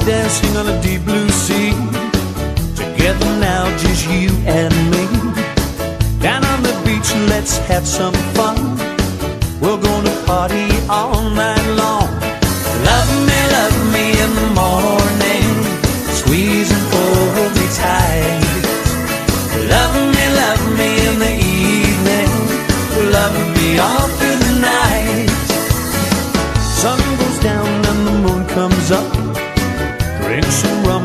dancing on a deep blue sea. Together now, just you and me. Down on the beach, let's have some fun. We're gonna party all night long. Love me in the morning. Squeeze and hold me tight. Love me in the evening. Love me all through the night. Sun goes down and the moon comes up. Drink some rum